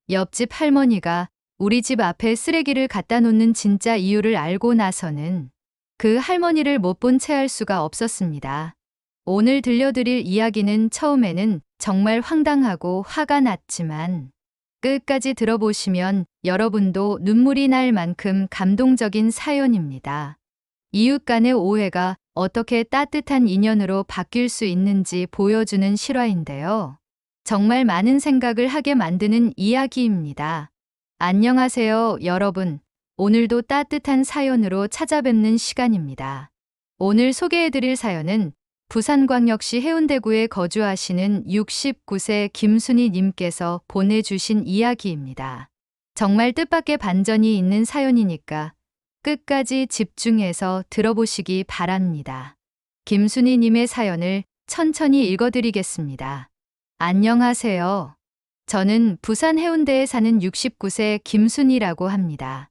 옆집 할머니가 우리 집 앞에 쓰레기를 갖다 놓는 진짜 이유를 알고 나서는 그 할머니를 못 본 채 할 수가 없었습니다. 오늘 들려드릴 이야기는 처음에는 정말 황당하고 화가 났지만 끝까지 들어보시면 여러분도 눈물이 날 만큼 감동적인 사연입니다. 이웃 간의 오해가 어떻게 따뜻한 인연으로 바뀔 수 있는지 보여주는 실화인데요. 정말 많은 생각을 하게 만드는 이야기입니다. 안녕하세요, 여러분. 오늘도 따뜻한 사연으로 찾아뵙는 시간입니다. 오늘 소개해드릴 사연은 부산광역시 해운대구에 거주하시는 69세 김순희 님께서 보내주신 이야기입니다. 정말 뜻밖의 반전이 있는 사연이니까 끝까지 집중해서 들어보시기 바랍니다. 김순희 님의 사연을 천천히 읽어드리겠습니다. 안녕하세요. 저는 부산 해운대에 사는 69세 김순희라고 합니다.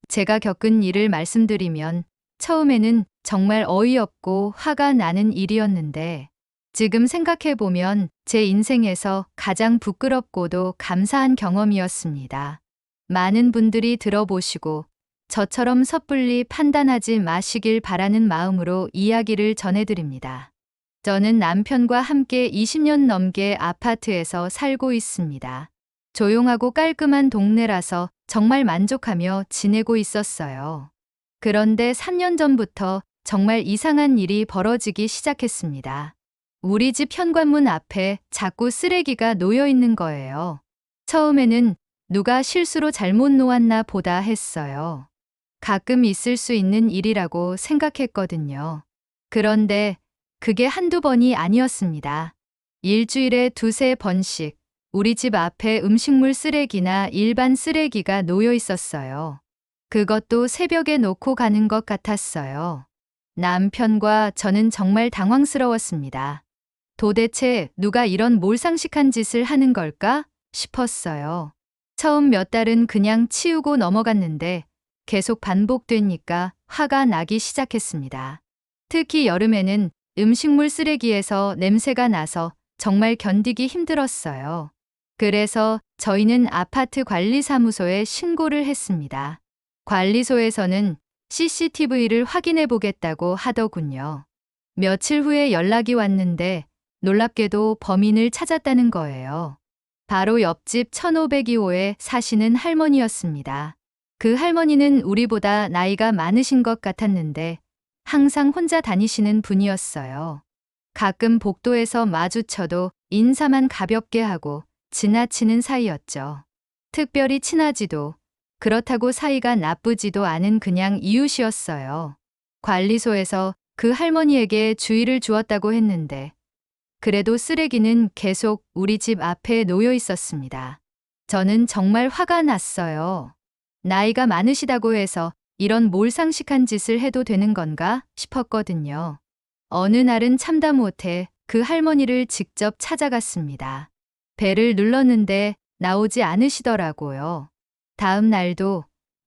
제가 겪은 일을 말씀드리면 처음에는 정말 어이없고 화가 나는 일이었는데 지금 생각해보면 제 인생에서 가장 부끄럽고도 감사한 경험이었습니다. 많은 분들이 들어보시고 저처럼 섣불리 판단하지 마시길 바라는 마음으로 이야기를 전해드립니다. 저는 남편과 함께 20년 넘게 아파트에서 살고 있습니다. 조용하고 깔끔한 동네라서 정말 만족하며 지내고 있었어요. 그런데 3년 전부터 정말 이상한 일이 벌어지기 시작했습니다. 우리 집 현관문 앞에 자꾸 쓰레기가 놓여 있는 거예요. 처음에는 누가 실수로 잘못 놓았나 보다 했어요. 가끔 있을 수 있는 일이라고 생각했거든요. 그런데 그게 한두 번이 아니었습니다. 일주일에 두세 번씩 우리 집 앞에 음식물 쓰레기나 일반 쓰레기가 놓여 있었어요. 그것도 새벽에 놓고 가는 것 같았어요. 남편과 저는 정말 당황스러웠습니다. 도대체 누가 이런 몰상식한 짓을 하는 걸까 싶었어요. 처음 몇 달은 그냥 치우고 넘어갔는데 계속 반복되니까 화가 나기 시작했습니다. 특히 여름에는 음식물 쓰레기에서 냄새가 나서 정말 견디기 힘들었어요. 그래서 저희는 아파트 관리사무소에 신고를 했습니다. 관리소에서는 CCTV를 확인해 보겠다고 하더군요. 며칠 후에 연락이 왔는데 놀랍게도 범인을 찾았다는 거예요. 바로 옆집 1502호에 사시는 할머니였습니다. 그 할머니는 우리보다 나이가 많으신 것 같았는데 항상 혼자 다니시는 분이었어요. 가끔 복도에서 마주쳐도 인사만 가볍게 하고 지나치는 사이였죠. 특별히 친하지도 그렇다고 사이가 나쁘지도 않은 그냥 이웃이었어요. 관리소에서 그 할머니에게 주의를 주었다고 했는데 그래도 쓰레기는 계속 우리 집 앞에 놓여 있었습니다. 저는 정말 화가 났어요. 나이가 많으시다고 해서 이런 몰상식한 짓을 해도 되는 건가 싶었거든요. 어느 날은 참다 못해 그 할머니를 직접 찾아갔습니다. 벨을 눌렀는데 나오지 않으시더라고요.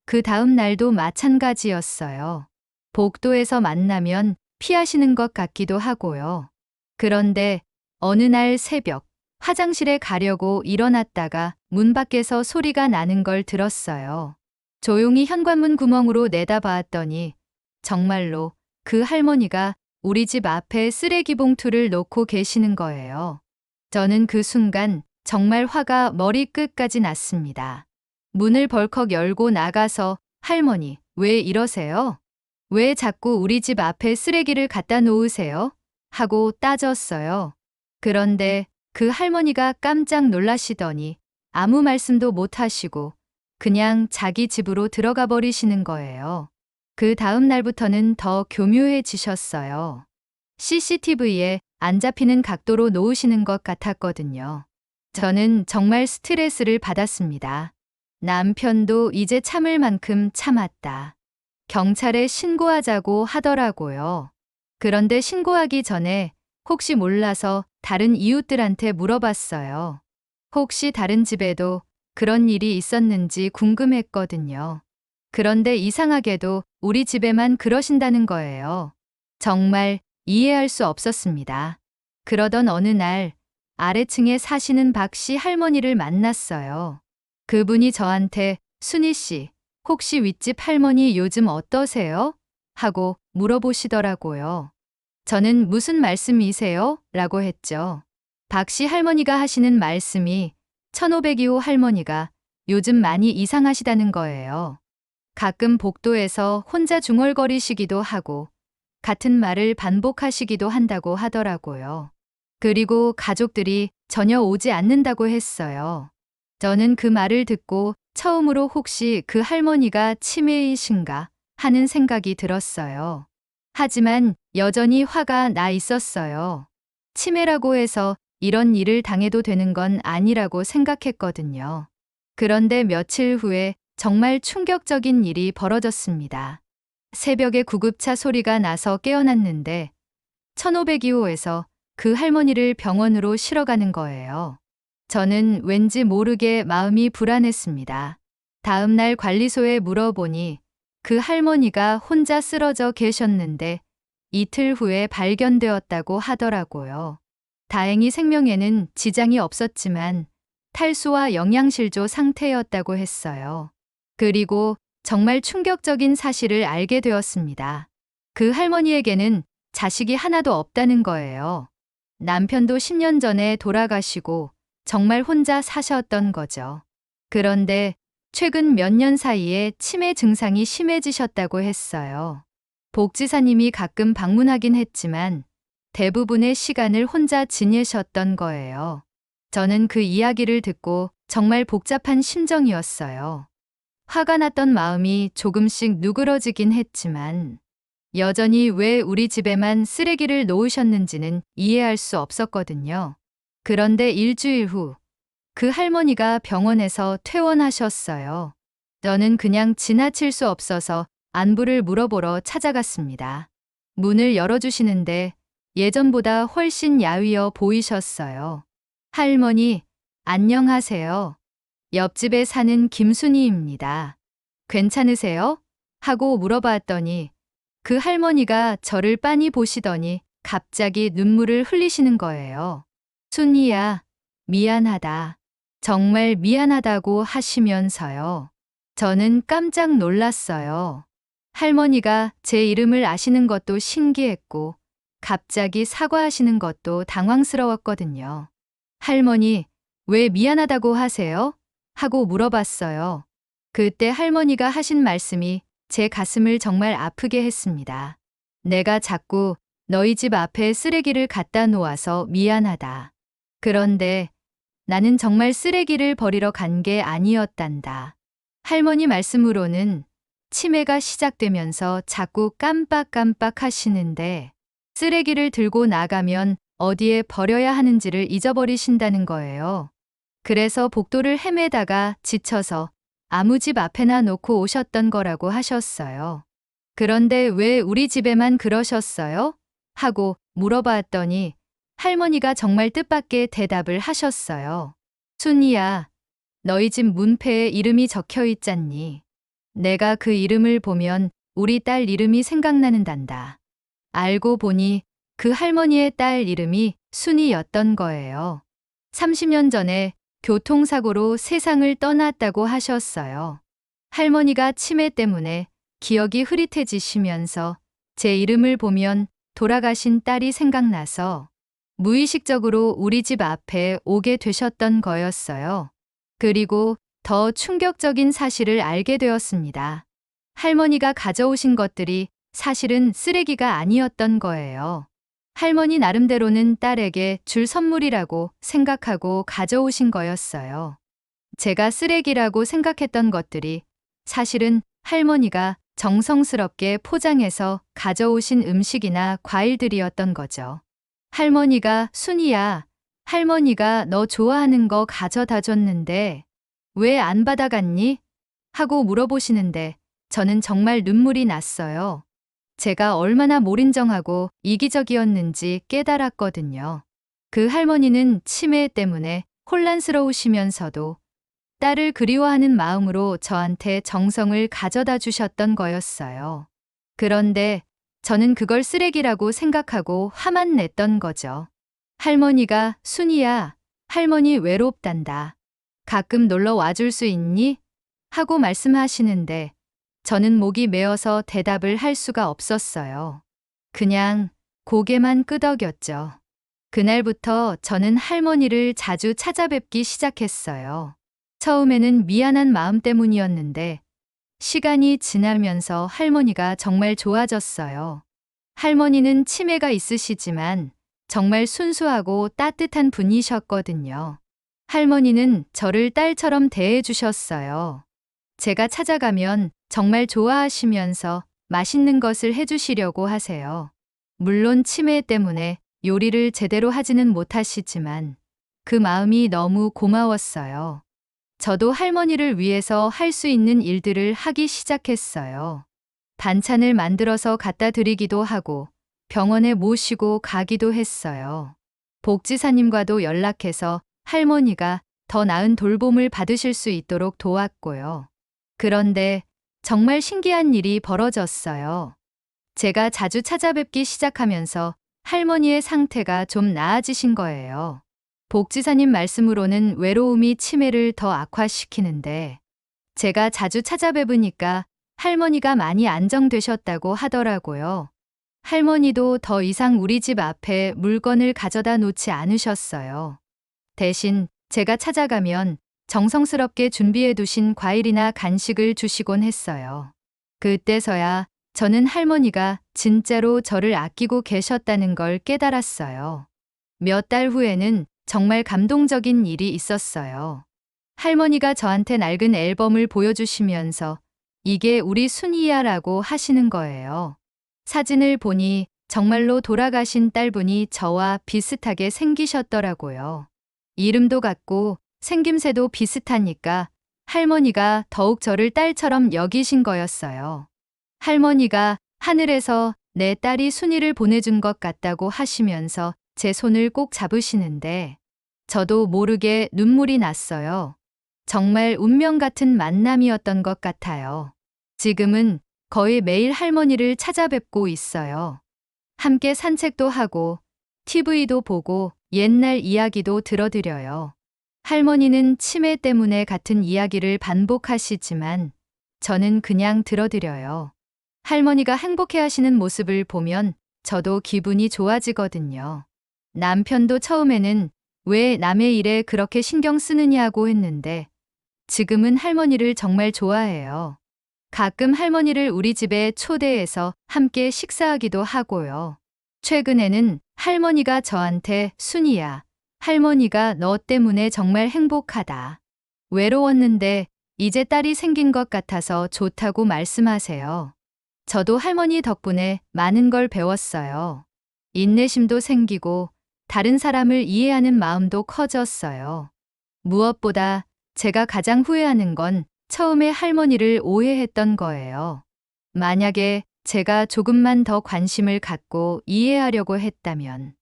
그 다음 날도 마찬가지였어요. 복도에서 만나면 피하시는 것 같기도 하고요. 그런데 어느 날 새벽 화장실에 가려고 일어났다가 문 밖에서 소리가 나는 걸 들었어요. 조용히 현관문 구멍으로 내다봤더니 정말로 그 할머니가 우리 집 앞에 쓰레기 봉투를 놓고 계시는 거예요. 저는 그 순간 정말 화가 머리끝까지 났습니다. 문을 벌컥 열고 나가서 할머니, 왜 이러세요? 왜 자꾸 우리 집 앞에 쓰레기를 갖다 놓으세요? 하고 따졌어요. 그런데 그 할머니가 깜짝 놀라시더니 아무 말씀도 못 하시고 그냥 자기 집으로 들어가 버리시는 거예요. 그 다음 날부터는 더 교묘해지셨어요. CCTV에 안 잡히는 각도로 놓으시는 것 같았거든요. 저는 정말 스트레스를 받았습니다. 남편도 이제 참을 만큼 참았다. 경찰에 신고하자고 하더라고요. 그런데 신고하기 전에 혹시 몰라서 다른 이웃들한테 물어봤어요. 혹시 다른 집에도 그런 일이 있었는지 궁금했거든요. 그런데 이상하게도 우리 집에만 그러신다는 거예요. 정말 이해할 수 없었습니다. 그러던 어느 날 아래층에 사시는 박 씨 할머니를 만났어요. 그분이 저한테 순희 씨, 혹시 윗집 할머니 요즘 어떠세요? 하고 물어보시더라고요. 저는 무슨 말씀이세요? 라고 했죠. 박 씨 할머니가 하시는 말씀이 1502호 할머니가 요즘 많이 이상하시다는 거예요. 가끔 복도에서 혼자 중얼거리시기도 하고 같은 말을 반복하시기도 한다고 하더라고요. 그리고 가족들이 전혀 오지 않는다고 했어요. 저는 그 말을 듣고 처음으로 혹시 그 할머니가 치매이신가 하는 생각이 들었어요. 하지만 여전히 화가 나 있었어요. 치매라고 해서 이런 일을 당해도 되는 건 아니라고 생각했거든요. 그런데 며칠 후에 정말 충격적인 일이 벌어졌습니다. 새벽에 구급차 소리가 나서 깨어났는데 1502호에서 그 할머니를 병원으로 실어가는 거예요. 저는 왠지 모르게 마음이 불안했습니다. 다음 날 관리소에 물어보니 그 할머니가 혼자 쓰러져 계셨는데 이틀 후에 발견되었다고 하더라고요. 다행히 생명에는 지장이 없었지만 탈수와 영양실조 상태였다고 했어요. 그리고 정말 충격적인 사실을 알게 되었습니다. 그 할머니에게는 자식이 하나도 없다는 거예요. 남편도 10년 전에 돌아가시고 정말 혼자 사셨던 거죠. 그런데 최근 몇 년 사이에 치매 증상이 심해지셨다고 했어요. 복지사님이 가끔 방문하긴 했지만 대부분의 시간을 혼자 지내셨던 거예요. 저는 그 이야기를 듣고 정말 복잡한 심정이었어요. 화가 났던 마음이 조금씩 누그러지긴 했지만 여전히 왜 우리 집에만 쓰레기를 놓으셨는지는 이해할 수 없었거든요. 그런데 일주일 후 그 할머니가 병원에서 퇴원하셨어요. 저는 그냥 지나칠 수 없어서 안부를 물어보러 찾아갔습니다. 문을 열어주시는데 예전보다 훨씬 야위어 보이셨어요. 할머니, 안녕하세요. 옆집에 사는 김순희입니다. 괜찮으세요? 하고 물어봤더니 그 할머니가 저를 빤히 보시더니 갑자기 눈물을 흘리시는 거예요. 순희야, 미안하다. 정말 미안하다고 하시면서요. 저는 깜짝 놀랐어요. 할머니가 제 이름을 아시는 것도 신기했고 갑자기 사과하시는 것도 당황스러웠거든요. 할머니, 왜 미안하다고 하세요? 하고 물어봤어요. 그때 할머니가 하신 말씀이 제 가슴을 정말 아프게 했습니다. 내가 자꾸 너희 집 앞에 쓰레기를 갖다 놓아서 미안하다. 그런데 나는 정말 쓰레기를 버리러 간 게 아니었단다. 할머니 말씀으로는 치매가 시작되면서 자꾸 깜빡깜빡 하시는데 쓰레기를 들고 나가면 어디에 버려야 하는지를 잊어버리신다는 거예요. 그래서 복도를 헤매다가 지쳐서 아무 집 앞에나 놓고 오셨던 거라고 하셨어요. 그런데 왜 우리 집에만 그러셨어요? 하고 물어봤더니 할머니가 정말 뜻밖의 대답을 하셨어요. 순이야, 너희 집 문패에 이름이 적혀 있잖니. 내가 그 이름을 보면 우리 딸 이름이 생각나는단다. 알고 보니 그 할머니의 딸 이름이 순이였던 거예요. 30년 전에 교통사고로 세상을 떠났다고 하셨어요. 할머니가 치매 때문에 기억이 흐릿해지시면서 제 이름을 보면 돌아가신 딸이 생각나서 무의식적으로 우리 집 앞에 오게 되셨던 거였어요. 그리고 더 충격적인 사실을 알게 되었습니다. 할머니가 가져오신 것들이 사실은 쓰레기가 아니었던 거예요. 할머니 나름대로는 딸에게 줄 선물이라고 생각하고 가져오신 거였어요. 제가 쓰레기라고 생각했던 것들이 사실은 할머니가 정성스럽게 포장해서 가져오신 음식이나 과일들이었던 거죠. 할머니가 순이야, 할머니가 너 좋아하는 거 가져다 줬는데 왜 안 받아갔니? 하고 물어보시는데 저는 정말 눈물이 났어요. 제가 얼마나 몰인정하고 이기적이었는지 깨달았거든요. 그 할머니는 치매 때문에 혼란스러우시면서도 딸을 그리워하는 마음으로 저한테 정성을 가져다 주셨던 거였어요. 그런데 저는 그걸 쓰레기라고 생각하고 화만 냈던 거죠. 할머니가 순이야, 할머니 외롭단다. 가끔 놀러 와줄 수 있니? 하고 말씀하시는데 저는 목이 메어서 대답을 할 수가 없었어요. 그냥 고개만 끄덕였죠. 그날부터 저는 할머니를 자주 찾아뵙기 시작했어요. 처음에는 미안한 마음 때문이었는데 시간이 지나면서 할머니가 정말 좋아졌어요. 할머니는 치매가 있으시지만 정말 순수하고 따뜻한 분이셨거든요. 할머니는 저를 딸처럼 대해주셨어요. 제가 찾아가면 정말 좋아하시면서 맛있는 것을 해주시려고 하세요. 물론 치매 때문에 요리를 제대로 하지는 못하시지만 그 마음이 너무 고마웠어요. 저도 할머니를 위해서 할 수 있는 일들을 하기 시작했어요. 반찬을 만들어서 갖다 드리기도 하고 병원에 모시고 가기도 했어요. 복지사님과도 연락해서 할머니가 더 나은 돌봄을 받으실 수 있도록 도왔고요. 그런데 정말 신기한 일이 벌어졌어요. 제가 자주 찾아뵙기 시작하면서 할머니의 상태가 좀 나아지신 거예요. 복지사님 말씀으로는 외로움이 치매를 더 악화시키는데 제가 자주 찾아뵈보니까 할머니가 많이 안정되셨다고 하더라고요. 할머니도 더 이상 우리 집 앞에 물건을 가져다 놓지 않으셨어요. 대신 제가 찾아가면 정성스럽게 준비해 두신 과일이나 간식을 주시곤 했어요. 그때서야 저는 할머니가 진짜로 저를 아끼고 계셨다는 걸 깨달았어요. 몇 달 후에는 정말 감동적인 일이 있었어요. 할머니가 저한테 낡은 앨범을 보여주시면서 이게 우리 순이야라고 하시는 거예요. 사진을 보니 정말로 돌아가신 딸분이 저와 비슷하게 생기셨더라고요. 이름도 같고 생김새도 비슷하니까 할머니가 더욱 저를 딸처럼 여기신 거였어요. 할머니가 하늘에서 내 딸이 순이를 보내준 것 같다고 하시면서 제 손을 꼭 잡으시는데 저도 모르게 눈물이 났어요. 정말 운명 같은 만남이었던 것 같아요. 지금은 거의 매일 할머니를 찾아뵙고 있어요. 함께 산책도 하고 TV도 보고 옛날 이야기도 들어드려요. 할머니는 치매 때문에 같은 이야기를 반복하시지만 저는 그냥 들어드려요. 할머니가 행복해하시는 모습을 보면 저도 기분이 좋아지거든요. 남편도 처음에는 왜 남의 일에 그렇게 신경 쓰느냐고 했는데 지금은 할머니를 정말 좋아해요. 가끔 할머니를 우리 집에 초대해서 함께 식사하기도 하고요. 최근에는 할머니가 저한테 순이야, 할머니가 너 때문에 정말 행복하다. 외로웠는데 이제 딸이 생긴 것 같아서 좋다고 말씀하세요. 저도 할머니 덕분에 많은 걸 배웠어요. 인내심도 생기고 다른 사람을 이해하는 마음도 커졌어요. 무엇보다 제가 가장 후회하는 건 처음에 할머니를 오해했던 거예요. 만약에 제가 조금만 더 관심을 갖고 이해하려고 했다면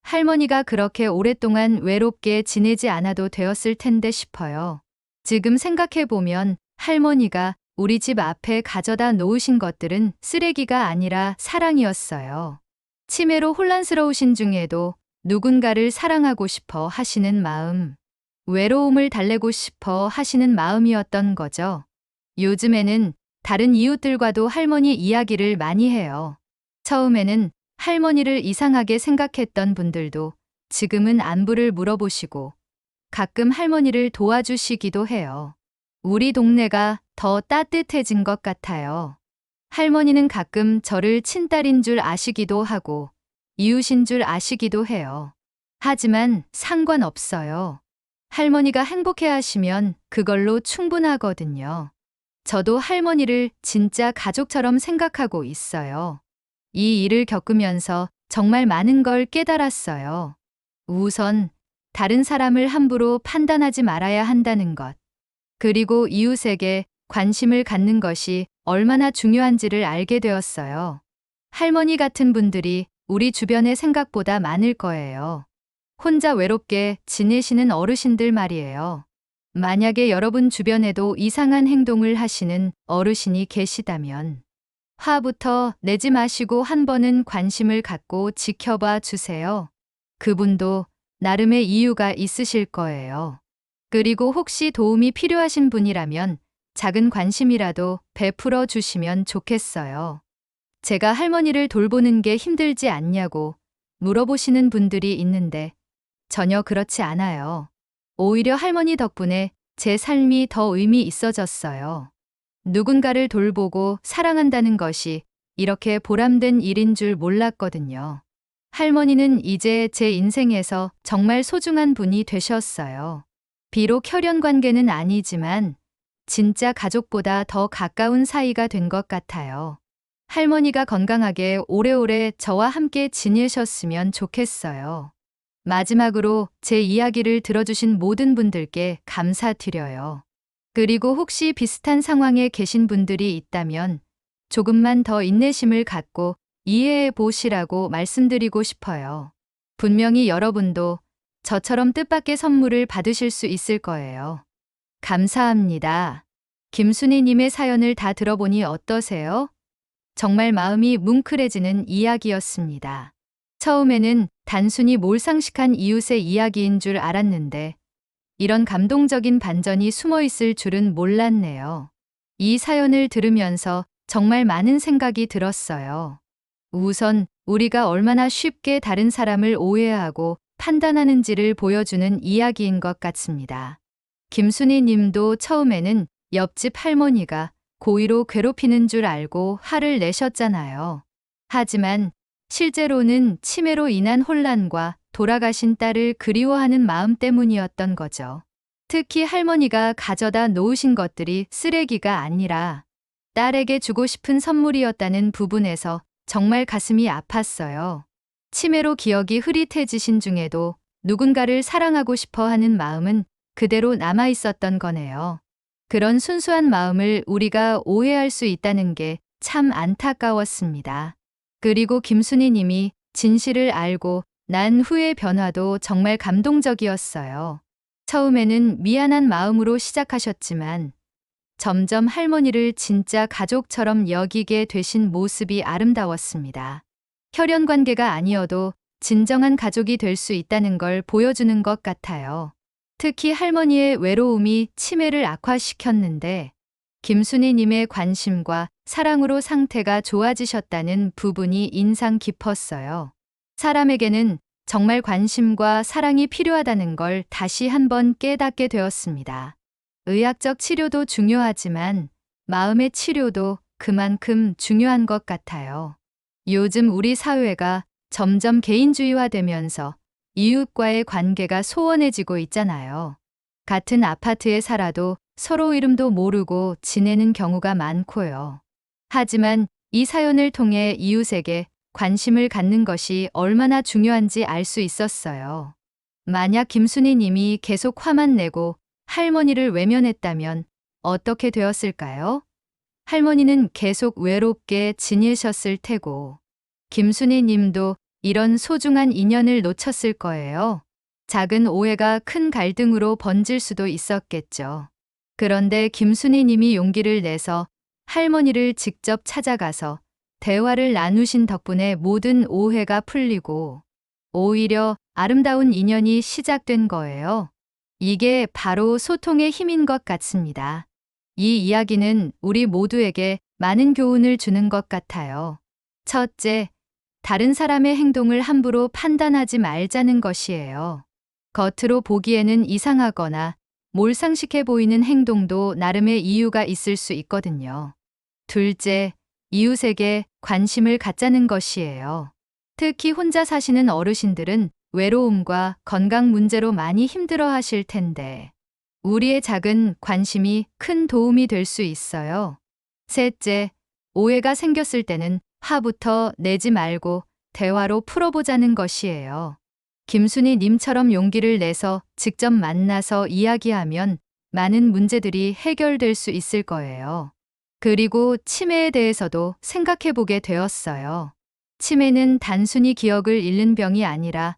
할머니가 그렇게 오랫동안 외롭게 지내지 않아도 되었을 텐데 싶어요. 지금 생각해보면 할머니가 우리 집 앞에 가져다 놓으신 것들은 쓰레기가 아니라 사랑이었어요. 치매로 혼란스러우신 중에도 누군가를 사랑하고 싶어 하시는 마음, 외로움을 달래고 싶어 하시는 마음이었던 거죠. 요즘에는 다른 이웃들과도 할머니 이야기를 많이 해요. 처음에는 할머니를 이상하게 생각했던 분들도 지금은 안부를 물어보시고 가끔 할머니를 도와주시기도 해요. 우리 동네가 더 따뜻해진 것 같아요. 할머니는 가끔 저를 친딸인 줄 아시기도 하고 이웃인 줄 아시기도 해요. 하지만 상관없어요. 할머니가 행복해 하시면 그걸로 충분하거든요. 저도 할머니를 진짜 가족처럼 생각하고 있어요. 이 일을 겪으면서 정말 많은 걸 깨달았어요. 우선 다른 사람을 함부로 판단하지 말아야 한다는 것. 그리고 이웃에게 관심을 갖는 것이 얼마나 중요한지를 알게 되었어요. 할머니 같은 분들이 우리 주변에 생각보다 많을 거예요. 혼자 외롭게 지내시는 어르신들 말이에요. 만약에 여러분 주변에도 이상한 행동을 하시는 어르신이 계시다면 화부터 내지 마시고 한 번은 관심을 갖고 지켜봐 주세요. 그분도 나름의 이유가 있으실 거예요. 그리고 혹시 도움이 필요하신 분이라면 작은 관심이라도 베풀어 주시면 좋겠어요. 제가 할머니를 돌보는 게 힘들지 않냐고 물어보시는 분들이 있는데 전혀 그렇지 않아요. 오히려 할머니 덕분에 제 삶이 더 의미 있어졌어요. 누군가를 돌보고 사랑한다는 것이 이렇게 보람된 일인 줄 몰랐거든요. 할머니는 이제 제 인생에서 정말 소중한 분이 되셨어요. 비록 혈연 관계는 아니지만 진짜 가족보다 더 가까운 사이가 된 것 같아요. 할머니가 건강하게 오래오래 저와 함께 지내셨으면 좋겠어요. 마지막으로 제 이야기를 들어주신 모든 분들께 감사드려요. 그리고 혹시 비슷한 상황에 계신 분들이 있다면 조금만 더 인내심을 갖고 이해해 보시라고 말씀드리고 싶어요. 분명히 여러분도 저처럼 뜻밖의 선물을 받으실 수 있을 거예요. 감사합니다. 김순희님의 사연을 다 들어보니 어떠세요? 정말 마음이 뭉클해지는 이야기였습니다. 처음에는 단순히 몰상식한 이웃의 이야기인 줄 알았는데 이런 감동적인 반전이 숨어 있을 줄은 몰랐네요. 이 사연을 들으면서 정말 많은 생각이 들었어요. 우선 우리가 얼마나 쉽게 다른 사람을 오해하고 판단하는지를 보여주는 이야기인 것 같습니다. 김순희 님도 처음에는 옆집 할머니가 고의로 괴롭히는 줄 알고 화를 내셨잖아요. 하지만 실제로는 치매로 인한 혼란과 돌아가신 딸을 그리워하는 마음 때문이었던 거죠. 특히 할머니가 가져다 놓으신 것들이 쓰레기가 아니라 딸에게 주고 싶은 선물이었다는 부분에서 정말 가슴이 아팠어요. 치매로 기억이 흐릿해지신 중에도 누군가를 사랑하고 싶어 하는 마음은 그대로 남아 있었던 거네요. 그런 순수한 마음을 우리가 오해할 수 있다는 게 참 안타까웠습니다. 그리고 김순희 님이 진실을 알고 난 후의 변화도 정말 감동적이었어요. 처음에는 미안한 마음으로 시작하셨지만 점점 할머니를 진짜 가족처럼 여기게 되신 모습이 아름다웠습니다. 혈연 관계가 아니어도 진정한 가족이 될 수 있다는 걸 보여주는 것 같아요. 특히 할머니의 외로움이 치매를 악화시켰는데 김순희님의 관심과 사랑으로 상태가 좋아지셨다는 부분이 인상 깊었어요. 사람에게는 정말 관심과 사랑이 필요하다는 걸 다시 한번 깨닫게 되었습니다. 의학적 치료도 중요하지만 마음의 치료도 그만큼 중요한 것 같아요. 요즘 우리 사회가 점점 개인주의화되면서 이웃과의 관계가 소원해지고 있잖아요. 같은 아파트에 살아도 서로 이름도 모르고 지내는 경우가 많고요. 하지만 이 사연을 통해 이웃에게 관심을 갖는 것이 얼마나 중요한지 알 수 있었어요. 만약 김순희 님이 계속 화만 내고 할머니를 외면했다면 어떻게 되었을까요? 할머니는 계속 외롭게 지내셨을 테고 김순희 님도 이런 소중한 인연을 놓쳤을 거예요. 작은 오해가 큰 갈등으로 번질 수도 있었겠죠. 그런데 김순희 님이 용기를 내서 할머니를 직접 찾아가서 대화를 나누신 덕분에 모든 오해가 풀리고 오히려 아름다운 인연이 시작된 거예요. 이게 바로 소통의 힘인 것 같습니다. 이 이야기는 우리 모두에게 많은 교훈을 주는 것 같아요. 첫째, 다른 사람의 행동을 함부로 판단하지 말자는 것이에요. 겉으로 보기에는 이상하거나 몰상식해 보이는 행동도 나름의 이유가 있을 수 있거든요. 둘째, 이웃에게 관심을 갖자는 것이에요. 특히 혼자 사시는 어르신들은 외로움과 건강 문제로 많이 힘들어 하실 텐데, 우리의 작은 관심이 큰 도움이 될 수 있어요. 셋째, 오해가 생겼을 때는 화부터 내지 말고 대화로 풀어보자는 것이에요. 김순희 님처럼 용기를 내서 직접 만나서 이야기하면 많은 문제들이 해결될 수 있을 거예요. 그리고 치매에 대해서도 생각해보게 되었어요. 치매는 단순히 기억을 잃는 병이 아니라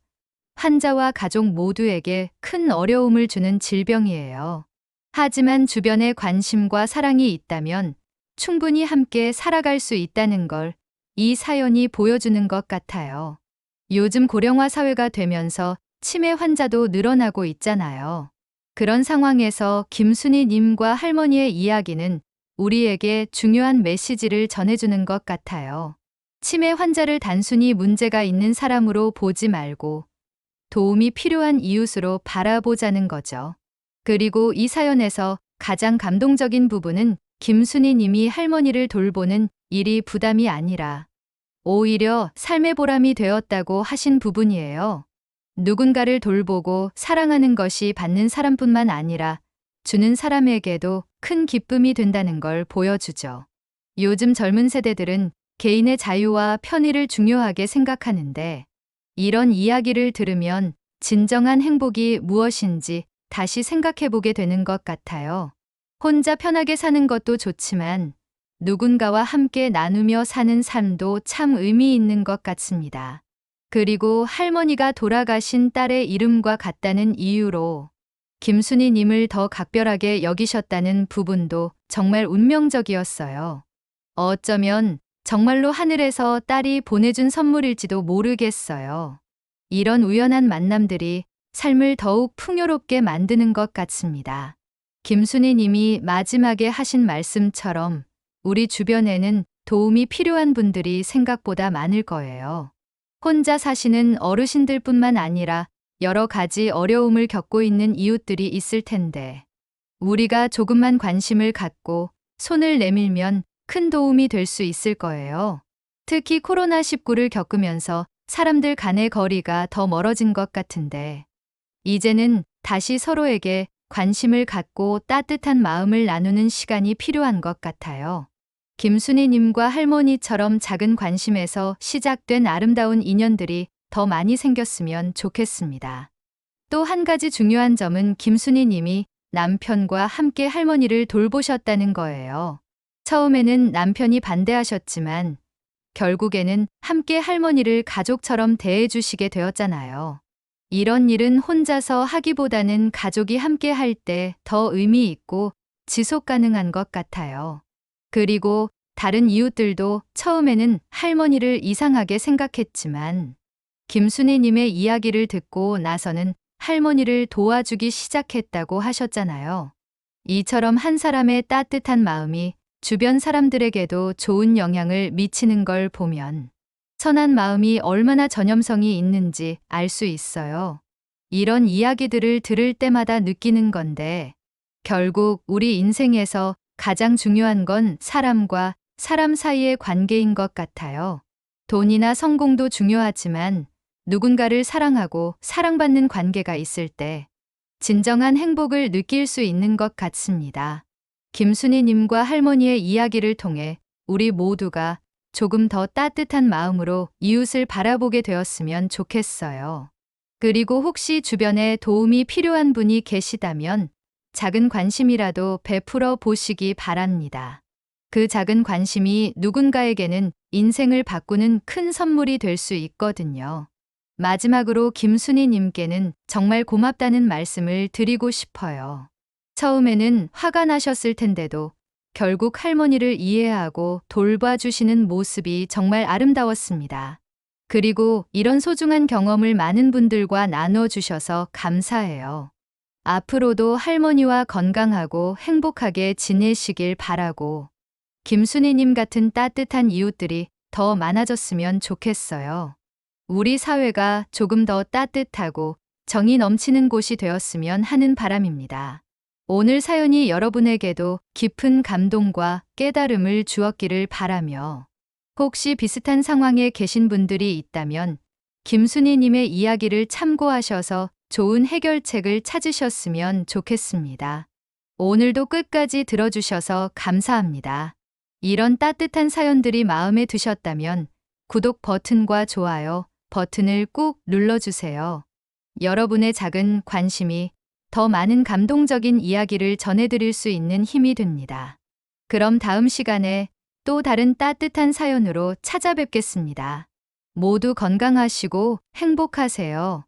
환자와 가족 모두에게 큰 어려움을 주는 질병이에요. 하지만 주변에 관심과 사랑이 있다면 충분히 함께 살아갈 수 있다는 걸 이 사연이 보여주는 것 같아요. 요즘 고령화 사회가 되면서 치매 환자도 늘어나고 있잖아요. 그런 상황에서 김순희 님과 할머니의 이야기는 우리에게 중요한 메시지를 전해주는 것 같아요. 치매 환자를 단순히 문제가 있는 사람으로 보지 말고 도움이 필요한 이웃으로 바라보자는 거죠. 그리고 이 사연에서 가장 감동적인 부분은 김순희 님이 할머니를 돌보는 일이 부담이 아니라 오히려 삶의 보람이 되었다고 하신 부분이에요. 누군가를 돌보고 사랑하는 것이 받는 사람뿐만 아니라 주는 사람에게도 큰 기쁨이 된다는 걸 보여주죠. 요즘 젊은 세대들은 개인의 자유와 편의를 중요하게 생각하는데 이런 이야기를 들으면 진정한 행복이 무엇인지 다시 생각해 보게 되는 것 같아요. 혼자 편하게 사는 것도 좋지만 누군가와 함께 나누며 사는 삶도 참 의미 있는 것 같습니다. 그리고 할머니가 돌아가신 딸의 이름과 같다는 이유로 김순희 님을 더 각별하게 여기셨다는 부분도 정말 운명적이었어요. 어쩌면 정말로 하늘에서 딸이 보내준 선물일지도 모르겠어요. 이런 우연한 만남들이 삶을 더욱 풍요롭게 만드는 것 같습니다. 김순희 님이 마지막에 하신 말씀처럼 우리 주변에는 도움이 필요한 분들이 생각보다 많을 거예요. 혼자 사시는 어르신들뿐만 아니라 여러 가지 어려움을 겪고 있는 이웃들이 있을 텐데 우리가 조금만 관심을 갖고 손을 내밀면 큰 도움이 될 수 있을 거예요. 특히 코로나19를 겪으면서 사람들 간의 거리가 더 멀어진 것 같은데 이제는 다시 서로에게 관심을 갖고 따뜻한 마음을 나누는 시간이 필요한 것 같아요. 김순희 님과 할머니처럼 작은 관심에서 시작된 아름다운 인연들이 더 많이 생겼으면 좋겠습니다. 또 한 가지 중요한 점은 김순희 님이 남편과 함께 할머니를 돌보셨다는 거예요. 처음에는 남편이 반대하셨지만 결국에는 함께 할머니를 가족처럼 대해주시게 되었잖아요. 이런 일은 혼자서 하기보다는 가족이 함께 할 때 더 의미 있고 지속 가능한 것 같아요. 그리고 다른 이웃들도 처음에는 할머니를 이상하게 생각했지만 김순희 님의 이야기를 듣고 나서는 할머니를 도와주기 시작했다고 하셨잖아요. 이처럼 한 사람의 따뜻한 마음이 주변 사람들에게도 좋은 영향을 미치는 걸 보면 선한 마음이 얼마나 전염성이 있는지 알 수 있어요. 이런 이야기들을 들을 때마다 느끼는 건데 결국 우리 인생에서 가장 중요한 건 사람과 사람 사이의 관계인 것 같아요. 돈이나 성공도 중요하지만 누군가를 사랑하고 사랑받는 관계가 있을 때 진정한 행복을 느낄 수 있는 것 같습니다. 김순희 님과 할머니의 이야기를 통해 우리 모두가 조금 더 따뜻한 마음으로 이웃을 바라보게 되었으면 좋겠어요. 그리고 혹시 주변에 도움이 필요한 분이 계시다면 작은 관심이라도 베풀어 보시기 바랍니다. 그 작은 관심이 누군가에게는 인생을 바꾸는 큰 선물이 될 수 있거든요. 마지막으로 김순희 님께는 정말 고맙다는 말씀을 드리고 싶어요. 처음에는 화가 나셨을 텐데도 결국 할머니를 이해하고 돌봐주시는 모습이 정말 아름다웠습니다. 그리고 이런 소중한 경험을 많은 분들과 나눠주셔서 감사해요. 앞으로도 할머니와 건강하고 행복하게 지내시길 바라고 김순희 님 같은 따뜻한 이웃들이 더 많아졌으면 좋겠어요. 우리 사회가 조금 더 따뜻하고 정이 넘치는 곳이 되었으면 하는 바람입니다. 오늘 사연이 여러분에게도 깊은 감동과 깨달음을 주었기를 바라며 혹시 비슷한 상황에 계신 분들이 있다면 김순희 님의 이야기를 참고하셔서 좋은 해결책을 찾으셨으면 좋겠습니다. 오늘도 끝까지 들어주셔서 감사합니다. 이런 따뜻한 사연들이 마음에 드셨다면 구독 버튼과 좋아요 버튼을 꾹 눌러주세요. 여러분의 작은 관심이 더 많은 감동적인 이야기를 전해드릴 수 있는 힘이 됩니다. 그럼 다음 시간에 또 다른 따뜻한 사연으로 찾아뵙겠습니다. 모두 건강하시고 행복하세요.